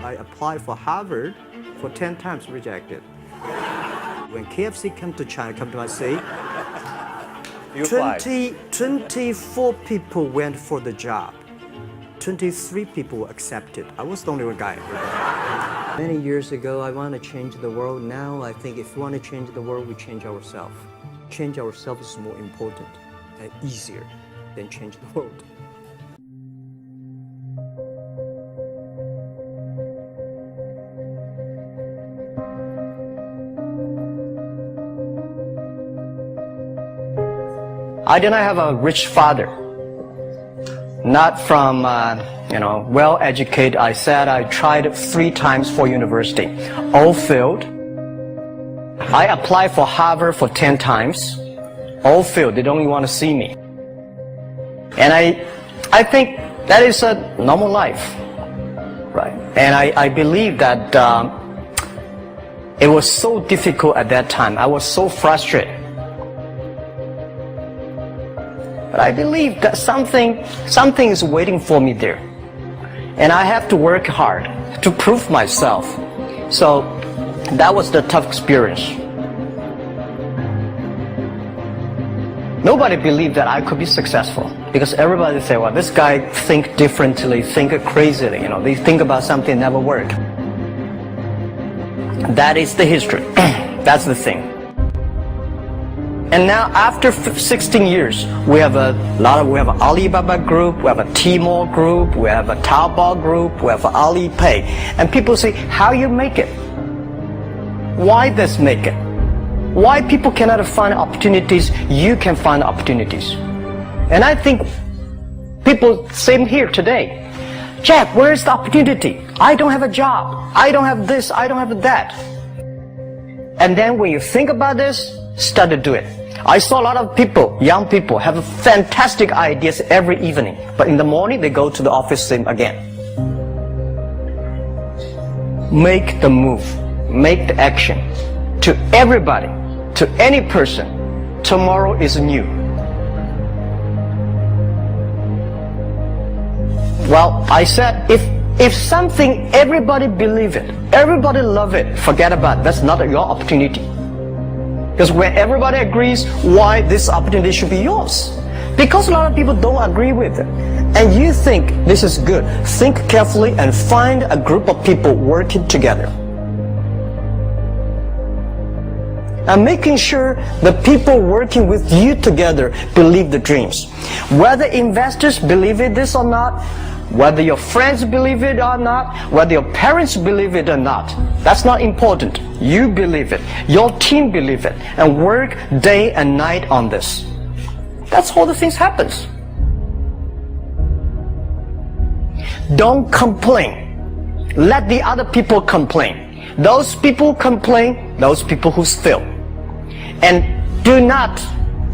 I applied for Harvard for 10 times, rejected. When KFC come to my city, 24 people went for the job. 23 people were accepted. I was the only one guy. Many years ago, I want to change the world. Now, I think if we want to change the world, we change ourselves. Change ourselves is more important and easier than change the world. I did not have a rich father. Not from, well-educated. I said I tried 3 times for university. All failed. I applied for Harvard for 10 times. All failed. They don't even want to see me. And I think that is a normal life, right? And I believe that it was so difficult at that time. I was so frustrated. But I believe that something is waiting for me there. And I have to work hard to prove myself. So that was the tough experience. Nobody believed that I could be successful because everybody said, well, this guy think differently, think crazily, they think about something never work. That is the history. That's the thing. And now after 16 years, we have we have an Alibaba group, we have a Tmall group, we have a Taobao group, we have Alipay. And people say, how you make it? Why this make it? Why people cannot find opportunities, you can find opportunities. And I think people same here today. Jack, where's the opportunity? I don't have a job. I don't have this, I don't have that. And then when you think about this, start to do it. I saw a lot of people, young people, have fantastic ideas every evening. But in the morning, they go to the office same again. Make the move. Make the action. To everybody, to any person, tomorrow is new. Well, I said, if something, everybody believe it, everybody love it, forget about it. That's not your opportunity. Because when everybody agrees, why this opportunity should be yours? Because a lot of people don't agree with it. And you think this is good. Think carefully and find a group of people working together. And making sure the people working with you together believe the dreams. Whether investors believe it this or not, whether your friends believe it or not, whether your parents believe it or not, that's not important. You believe it. Your team believe it. And work day and night on this. That's how the things happens. Don't complain. Let the other people complain. Those people complain, those people who fail. And do not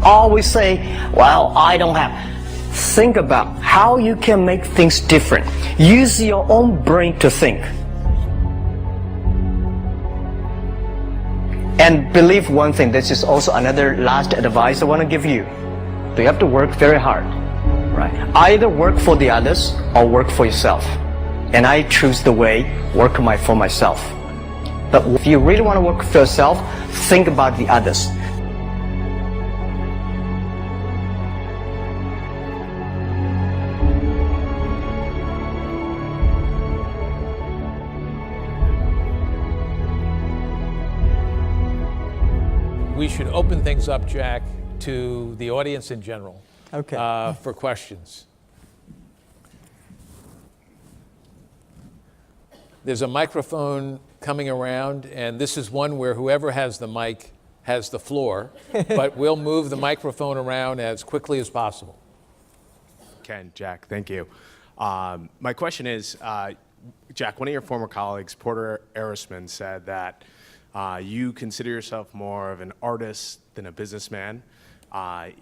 always say, well, I don't have. Think about how you can make things different. Use your own brain to think. And believe one thing, this is also another last advice I want to give you. You have to work very hard, right? Either work for the others or work for yourself. And I choose the way, work for myself. But if you really want to work for yourself, think about the others. We should open things up, Jack, to the audience in general. Okay. For questions. There's a microphone coming around, and this is one where whoever has the mic has the floor, but we'll move the microphone around as quickly as possible. Ken, Jack, thank you. My question is, Jack, one of your former colleagues, Porter Arisman, said that you consider yourself more of an artist than a businessman.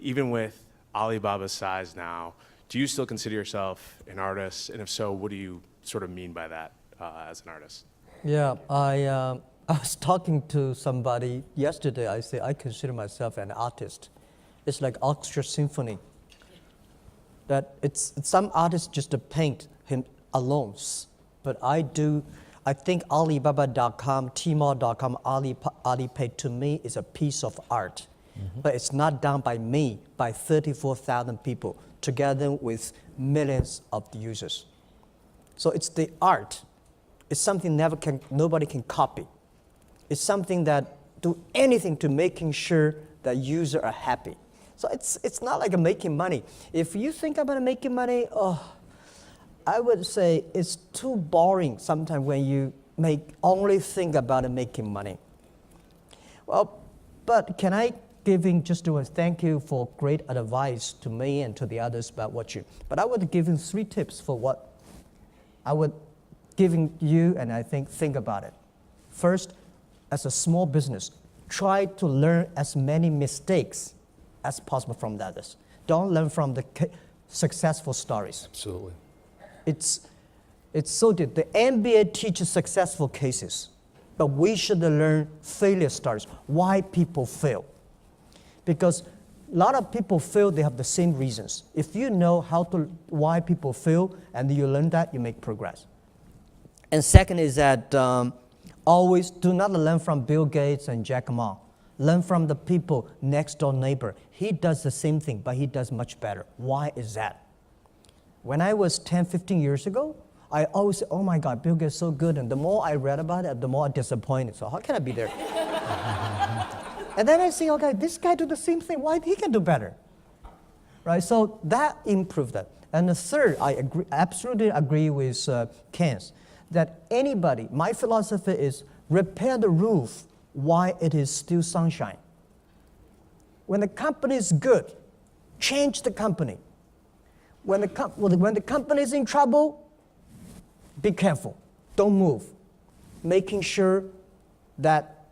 Even with Alibaba's size now, do you still consider yourself an artist? And if so, what do you sort of mean by that as an artist? Yeah, I was talking to somebody yesterday. I say I consider myself an artist. It's like orchestra symphony. That it's some artists just paint him alone, but I I think Alibaba.com, Tmall.com, Alipay to me is a piece of art. But it's not done by me, by 34,000 people, together with millions of the users. So it's the art. It's something nobody can copy. It's something that do anything to making sure that users are happy. So it's not like making money. If you think about making money, I would say it's too boring sometimes when you only think about making money. Well, but can I just do a thank you for great advice to me and to the others about but I would give you 3 tips for what I would giving you, and I think about it. First, as a small business, try to learn as many mistakes as possible from the others. Don't learn from the successful stories. Absolutely. It's so deep. The MBA teaches successful cases, but we should learn failure stories, why people fail. Because a lot of people fail, they have the same reasons. If you know why people fail and you learn that, you make progress. And second is that always do not learn from Bill Gates and Jack Ma. Learn from the people next door neighbor. He does the same thing, but he does much better. Why is that? When I was 10, 15 years ago, I always said, oh my God, Bill Gates is so good. And the more I read about it, the more I disappointed. So how can I be there? And then I see, okay, this guy do the same thing. Why he can do better? Right? So that improved that. And the third, I absolutely agree with Ken's, that anybody, my philosophy is repair the roof while it is still sunshine. When the company is good, change the company. When the company is in trouble, be careful. Don't move. Making sure that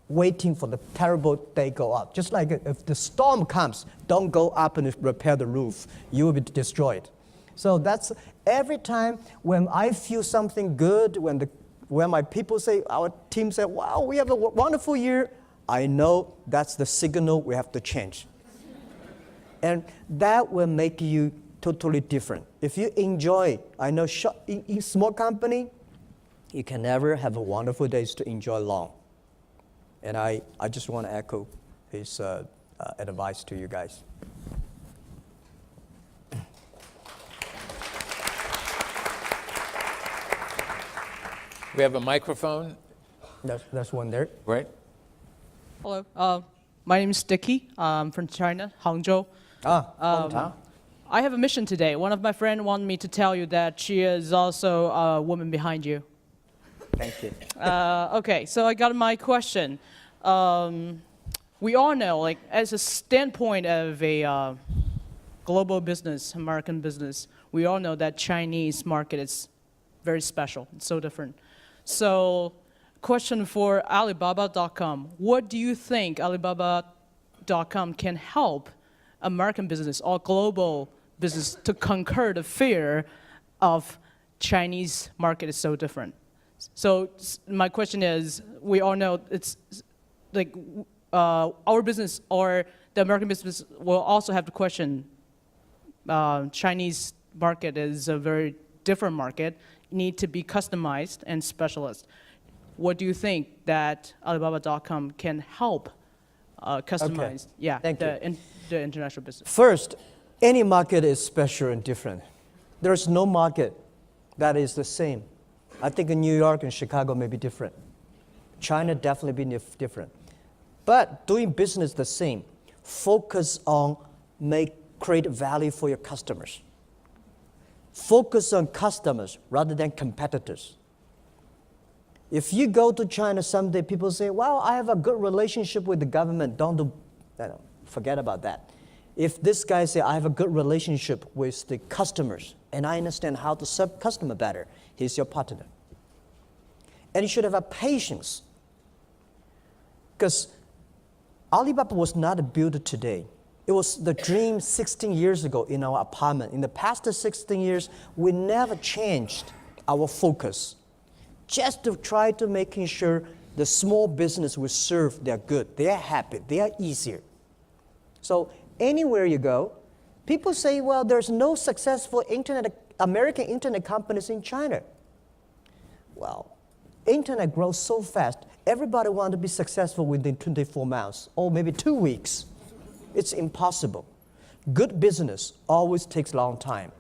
waiting for the terrible day go up. Just like if the storm comes, don't go up and repair the roof. You will be destroyed. So that's every time when I feel something good, when my people say, our team say, wow, we have a wonderful year, I know that's the signal we have to change. And that will make you totally different. If you enjoy, I know in small company, you can never have a wonderful days to enjoy long. And I just want to echo his advice to you guys. We have a microphone, That's one there. right? Hello, my name is Dicky. I'm from China, Hangzhou. Hometown. I have a mission today. One of my friends wanted me to tell you that she is also a woman behind you. Thank you. Okay, so I got my question. We all know, like, as a standpoint of a global business, American business, we all know that Chinese market is very special. It's so different. So, question for Alibaba.com. What do you think Alibaba.com can help American business or global business to conquer the fear of Chinese market is so different? So my question is, we all know it's like our business or the American business will also have the question, Chinese market is a very different market, need to be customized and specialist. What do you think that Alibaba.com can help customize the international business? First, any market is special and different. There's no market that is the same. I think in New York and Chicago may be different. China definitely be different. But doing business the same. Focus on create value for your customers. Focus on customers rather than competitors. If you go to China someday, people say, well, I have a good relationship with the government. Forget about that. If this guy say, I have a good relationship with the customers, and I understand how to serve customer better, he's your partner. And you should have patience. Because Alibaba was not built today. It was the dream 16 years ago in our apartment. In the past 16 years, we never changed our focus. Just to try to making sure the small business we serve, they're good, they are happy, they are easier. So anywhere you go, people say, well, there's no successful American internet companies in China. Well, Internet grows so fast. Everybody wants to be successful within 24 months or maybe 2 weeks. It's impossible. Good business always takes a long time.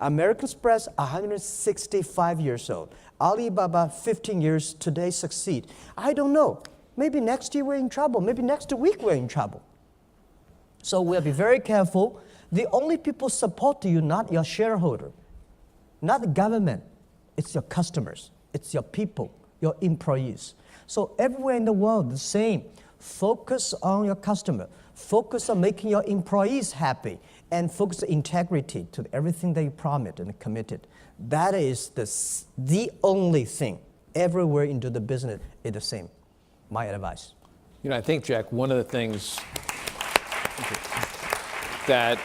American Express, 165 years old. Alibaba, 15 years, today succeed. I don't know. Maybe next year we're in trouble. Maybe next week we're in trouble. So we'll be very careful. The only people support you, not your shareholder, not the government. It's your customers. It's your people, your employees. So everywhere in the world, the same. Focus on your customer. Focus on making your employees happy. And focus on integrity to everything that you promised and committed. That is the only thing. Everywhere into the business is the same. My advice. You know, I think, Jack, one of the things that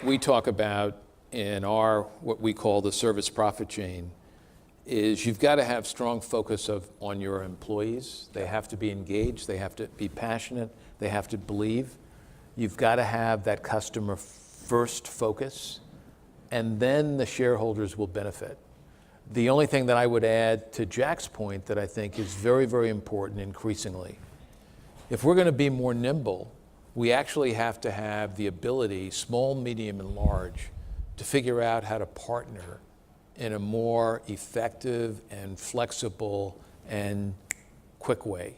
we talk about in our, what we call the service profit chain, is you've got to have strong focus on your employees. They have to be engaged. They have to be passionate. They have to believe. You've got to have that customer first focus, and then the shareholders will benefit. The only thing that I would add to Jack's point that I think is very, very important increasingly, if we're going to be more nimble, we actually have to have the ability, small, medium, and large, to figure out how to partner in a more effective and flexible and quick way.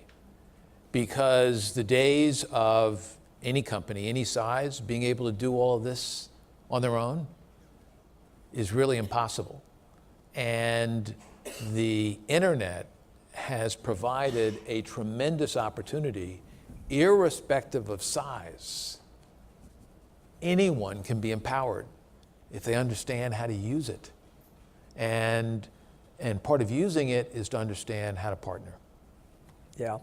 Because the days of any company, any size, being able to do all of this on their own is really impossible. And the internet has provided a tremendous opportunity, irrespective of size. Anyone can be empowered if they understand how to use it. And part of using it is to understand how to partner. Yeah.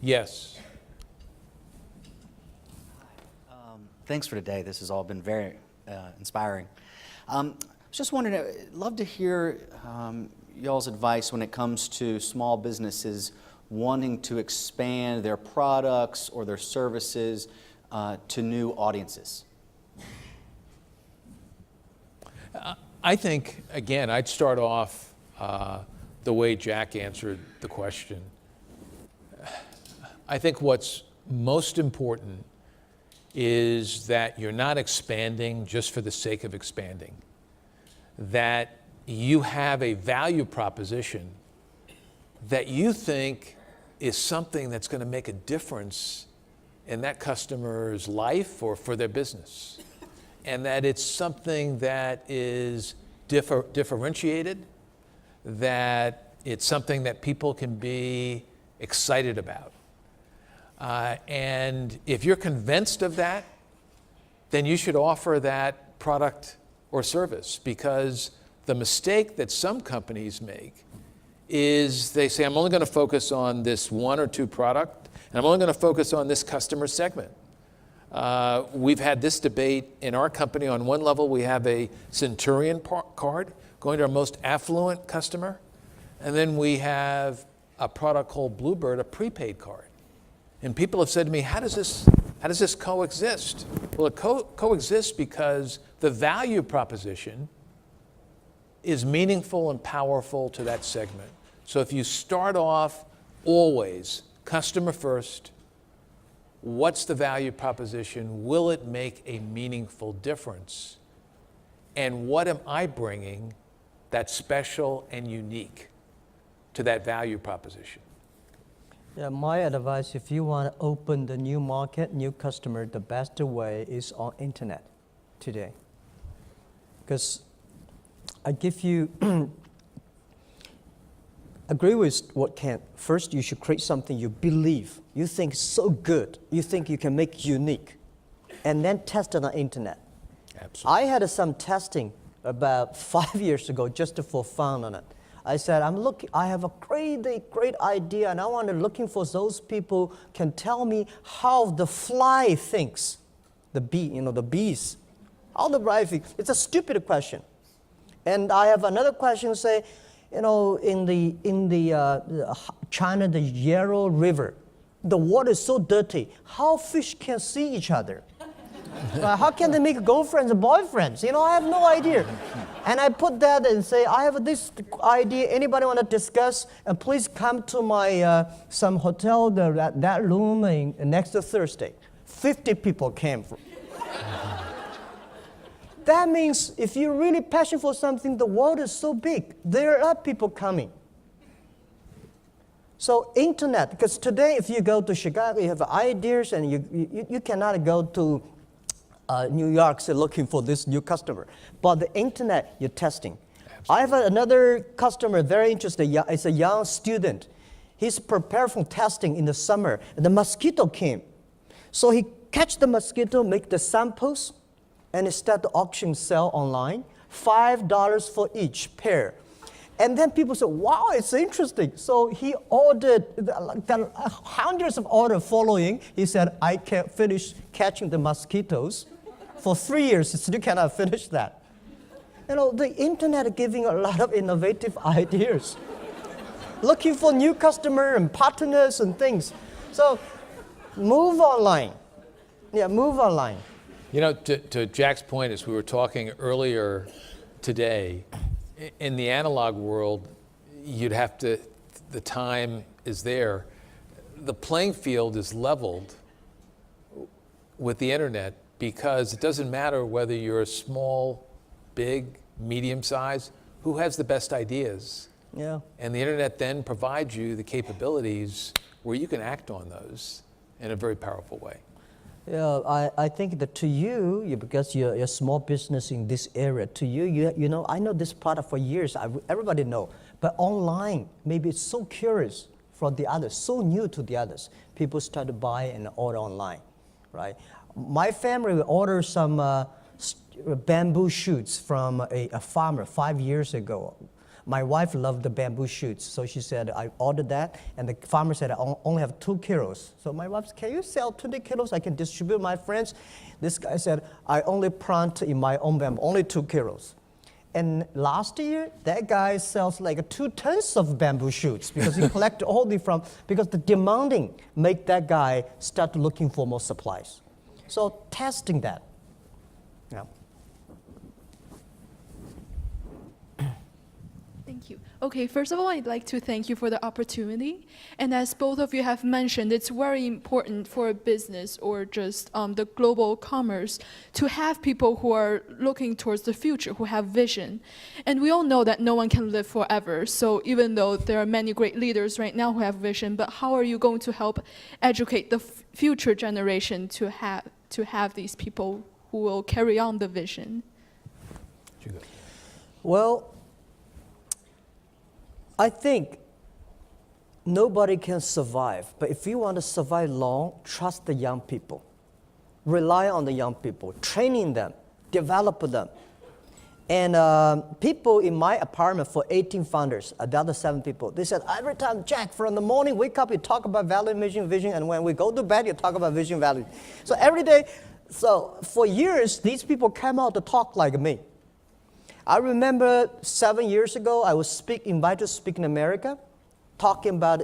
Yes. Thanks for today. This has all been very inspiring. Just wondering, I'd love to hear y'all's advice when it comes to small businesses wanting to expand their products or their services to new audiences. I think, again, I'd start off the way Jack answered the question. I think what's most important is that you're not expanding just for the sake of expanding. That you have a value proposition that you think is something that's going to make a difference in that customer's life or for their business. And that it's something that is differentiated, that it's something that people can be excited about. And if you're convinced of that, then you should offer that product or service, because the mistake that some companies make is they say, I'm only going to focus on this one or two product, and I'm only going to focus on this customer segment. We've had this debate in our company. On one level, we have a Centurion card going to our most affluent customer, and then we have a product called Bluebird, a prepaid card. And people have said to me, how does this coexist? Well, it coexists because the value proposition is meaningful and powerful to that segment. So if you start off always customer first, what's the value proposition? Will it make a meaningful difference? And what am I bringing that's special and unique to that value proposition? Yeah, my advice, if you want to open the new market, new customer, the best way is on internet today. Because I give you, agree with what Ken. First, you should create something you believe, you think so good, you think you can make unique, and then test it on internet. Absolutely. I had some testing about 5 years ago just for fun on it. I said, I have a great idea, and I want to looking for those people can tell me how the fly thinks, the bee, the bees, how the fly thinks. It's a stupid question. And I have another question, say, in the China, the Yarrow River, the water is so dirty. How fish can see each other? How can they make girlfriends and boyfriends? I have no idea. And I put that and say, I have this idea. Anybody want to discuss? And please come to my some hotel, that room next Thursday. 50 people came. That means if you're really passionate for something, the world is so big. There are people coming. So internet, because today if you go to Chicago, you have ideas, and you cannot go to New York looking for this new customer. But the internet, you're testing. Absolutely. I have another customer, very interesting. It's a young student. He's prepared for testing in the summer. The mosquito came. So he catch the mosquito, make the samples, and start the auction sale online, $5 for each pair. And then people said, wow, it's interesting. So he ordered hundreds of orders following. He said, I can't finish catching the mosquitoes. For 3 years, he still cannot finish that. You know, the internet giving a lot of innovative ideas. Looking for new customers and partners and things. So move online. Yeah, move online. You know, to Jack's point, as we were talking earlier today, in the analog world, you'd have to, the time is there. The playing field is leveled with the internet because it doesn't matter whether you're a small, big, medium size, who has the best ideas. Yeah. And the internet then provides you the capabilities where you can act on those in a very powerful way. Yeah, I think that to you because you're a small business in this area, to you know, I know this product for years, everybody know, but online, maybe it's so curious for the others, so new to the others. People start to buy and order online, right? My family ordered some bamboo shoots from a farmer 5 years ago. My wife loved the bamboo shoots, so she said, I ordered that, and the farmer said, I only have 2 kilos. So my wife said, can you sell 20 kilos? I can distribute my friends. This guy said, I only plant in my own bamboo, only 2 kilos. And last year, that guy sells like 2 tons of bamboo shoots because he collected all because the demanding make that guy start looking for more supplies. So testing that. Yeah. Thank you. Okay, first of all, I'd like to thank you for the opportunity. And as both of you have mentioned, it's very important for a business or just the global commerce to have people who are looking towards the future, who have vision. And we all know that no one can live forever. So even though there are many great leaders right now who have vision, but how are you going to help educate the future generation to have these people who will carry on the vision? Well, I think nobody can survive, but if you want to survive long, trust the young people. Rely on the young people, training them, develop them. And people in my apartment for 18 founders, the other 7 people, they said, every time, Jack, from the morning, wake up, you talk about value, mission, vision, and when we go to bed, you talk about vision, value. So every day, so for years, these people came out to talk like me. I remember 7 years ago, I was invited to speak in America, talking about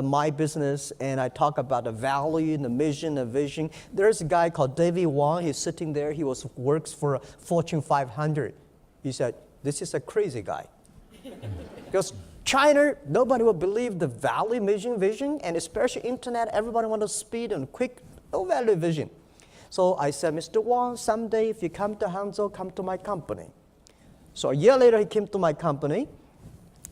my business, and I talk about the value, the mission, the vision. There's a guy called David Wong. He's sitting there. He works for Fortune 500. He said, this is a crazy guy. Because China, nobody will believe the value, mission, vision, and especially internet, everybody wants speed and quick, no value, vision. So I said, Mr. Wong, someday if you come to Hangzhou, come to my company. So a year later, he came to my company,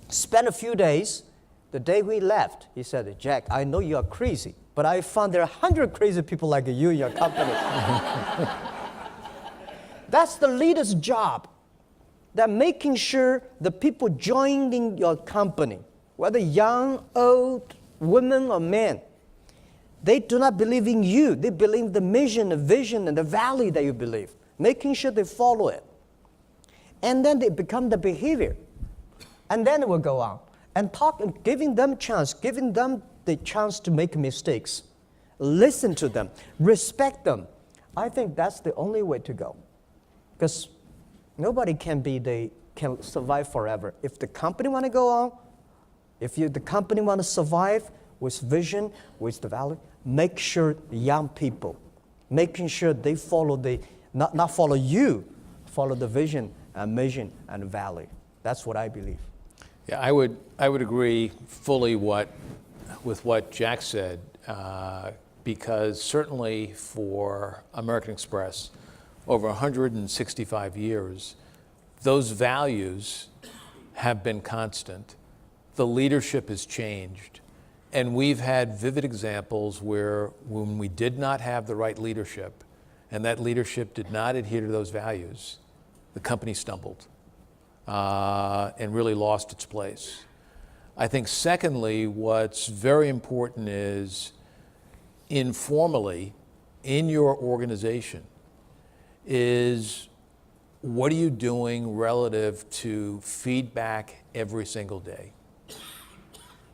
spent a few days. The day we left, he said, Jack, I know you are crazy, but I found there are 100 crazy people like you in your company. That's the leader's job. That making sure the people joining your company, whether young, old, women or men, they do not believe in you. They believe in the mission, the vision, and the value that you believe. Making sure they follow it. And then they become the behavior. And then it will go on. And talk, and giving them chance, giving them the chance to make mistakes. Listen to them, respect them. I think that's the only way to go. Because nobody can survive forever. If the company want to go on, the company want to survive with vision, with the value, make sure the young people, making sure they follow not follow you, follow the vision mission, and value. That's what I believe. Yeah, I would agree fully with what Jack said, because certainly for American Express, over 165 years, those values have been constant. The leadership has changed. And we've had vivid examples where when we did not have the right leadership, and that leadership did not adhere to those values, the company stumbled and really lost its place. I think secondly, what's very important is informally in your organization is what are you doing relative to feedback every single day?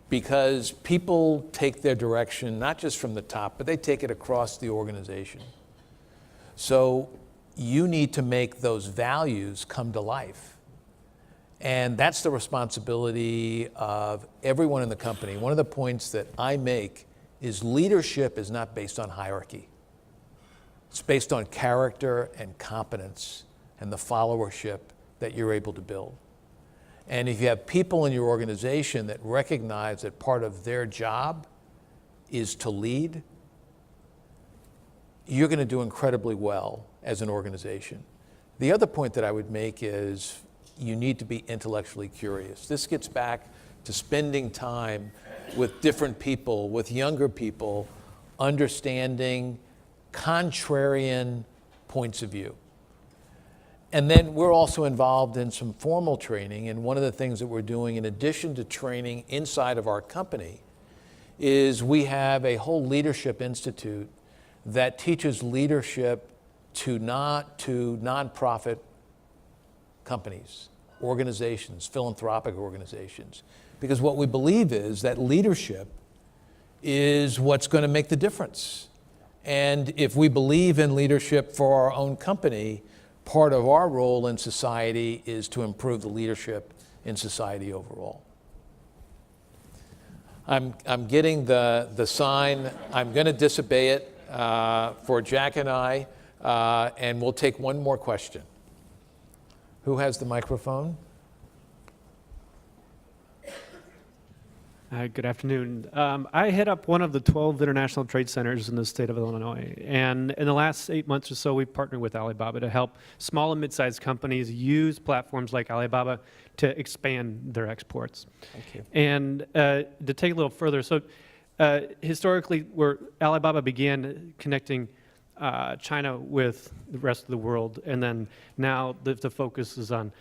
Because people take their direction not just from the top, but they take it across the organization. So you need to make those values come to life. And that's the responsibility of everyone in the company. One of the points that I make is leadership is not based on hierarchy. It's based on character and competence and the followership that you're able to build. And if you have people in your organization that recognize that part of their job is to lead, you're going to do incredibly well as an organization. The other point that I would make is you need to be intellectually curious. This gets back to spending time with different people, with younger people, understanding contrarian points of view. And then we're also involved in some formal training, and one of the things that we're doing in addition to training inside of our company is we have a whole leadership institute that teaches leadership to nonprofit companies, organizations, philanthropic organizations. Because what we believe is that leadership is what's going to make the difference. And if we believe in leadership for our own company, part of our role in society is to improve the leadership in society overall. I'm getting the sign. I'm going to disobey it for Jack and I, and we'll take one more question. Who has the microphone? Good afternoon. I head up one of the 12 international trade centers in the state of Illinois. And in the last 8 months or so, we've partnered with Alibaba to help small and mid-sized companies use platforms like Alibaba to expand their exports. Thank you. And to take it a little further, so historically, where Alibaba began connecting China with the rest of the world, and then now the focus is on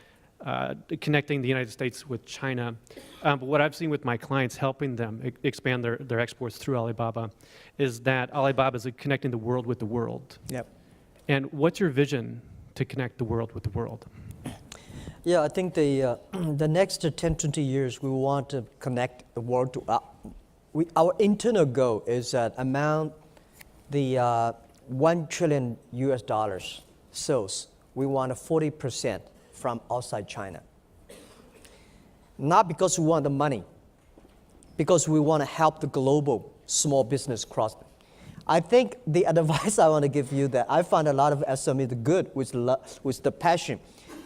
connecting the United States with China. But what I've seen with my clients helping them expand their exports through Alibaba is that Alibaba is connecting the world with the world. Yep. And what's your vision to connect the world with the world? Yeah, I think the next 10, 20 years, we want to connect the world to, our internal goal is that among the $1 trillion US sales, we want 40% from outside China. Not because we want the money, because we want to help the global small business cross. I think the advice I want to give you that I find a lot of SMEs good with the passion,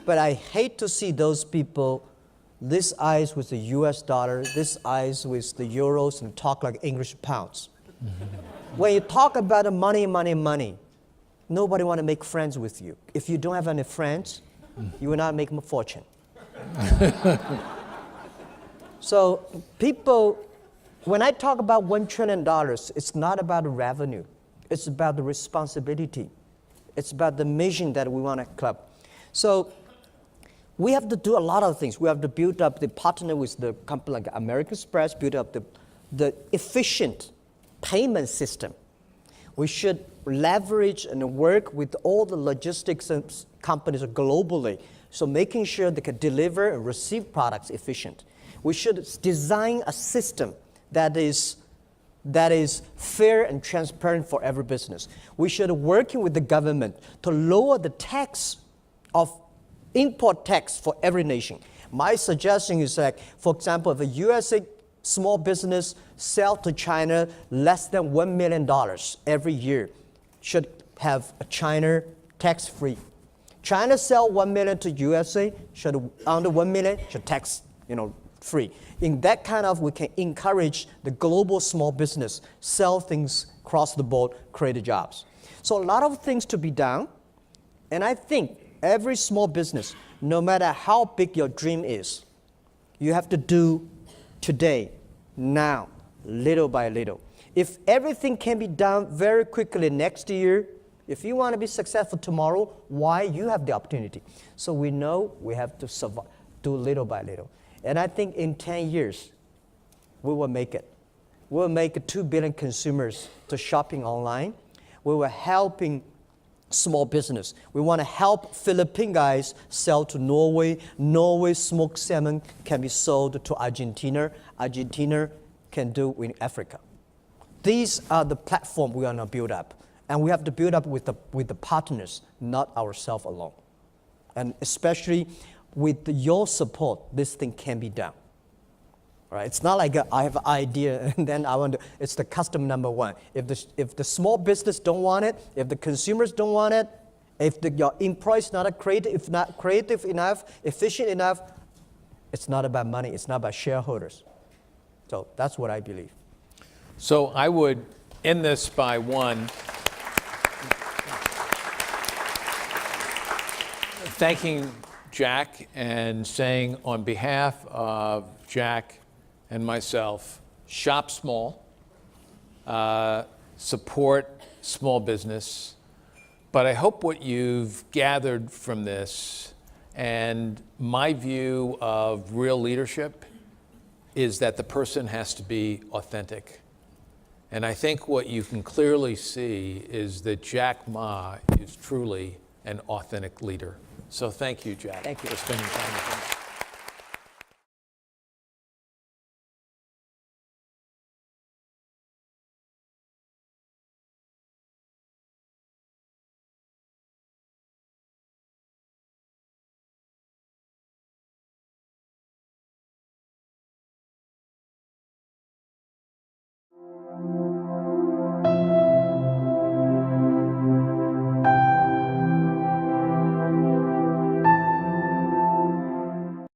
but I hate to see those people, this eyes with the US dollar, this eyes with the euros, and talk like English pounds. When you talk about the money, nobody want to make friends with you. If you don't have any friends, you will not make a fortune. So people, when I talk about $1 trillion, it's not about the revenue. It's about the responsibility. It's about the mission that we want to club. So we have to do a lot of things. We have to build up the partner with the company like American Express, build up the efficient payment system. We should leverage and work with all the logistics companies globally, so making sure they can deliver and receive products efficient. We should design a system that is fair and transparent for every business. We should working with the government to lower the tax of import tax for every nation. My suggestion is that, for example, if a USA small business sell to China less than $1 million every year, should have a China tax-free. China sell 1 million to USA, should under 1 million should tax, free. In that kind of, we can encourage the global small business, sell things across the board, create jobs. So a lot of things to be done. And I think every small business, no matter how big your dream is, you have to do today, now, little by little. If everything can be done very quickly next year, if you want to be successful tomorrow, why you have the opportunity? So we know we have to survive, do little by little. And I think in 10 years, we will make it. We'll make 2 billion consumers to shopping online. We will helping small business. We want to help Philippine guys sell to Norway. Norway smoked salmon can be sold to Argentina. Argentina can do in Africa. These are the platform we want to build up. And we have to build up with the partners, not ourselves alone. And especially with your support, this thing can be done. Right? It's not like I have an idea and then I want to, it's the customer number one. If the small business don't want it, if the consumers don't want it, if your employees not creative enough, efficient enough, it's not about money, it's not about shareholders. So that's what I believe. So I would end this by thanking Jack and saying on behalf of Jack and myself, shop small, support small business. But I hope what you've gathered from this and my view of real leadership is that the person has to be authentic. And I think what you can clearly see is that Jack Ma is truly an authentic leader. So thank you, Jack, Thank you for spending time with us.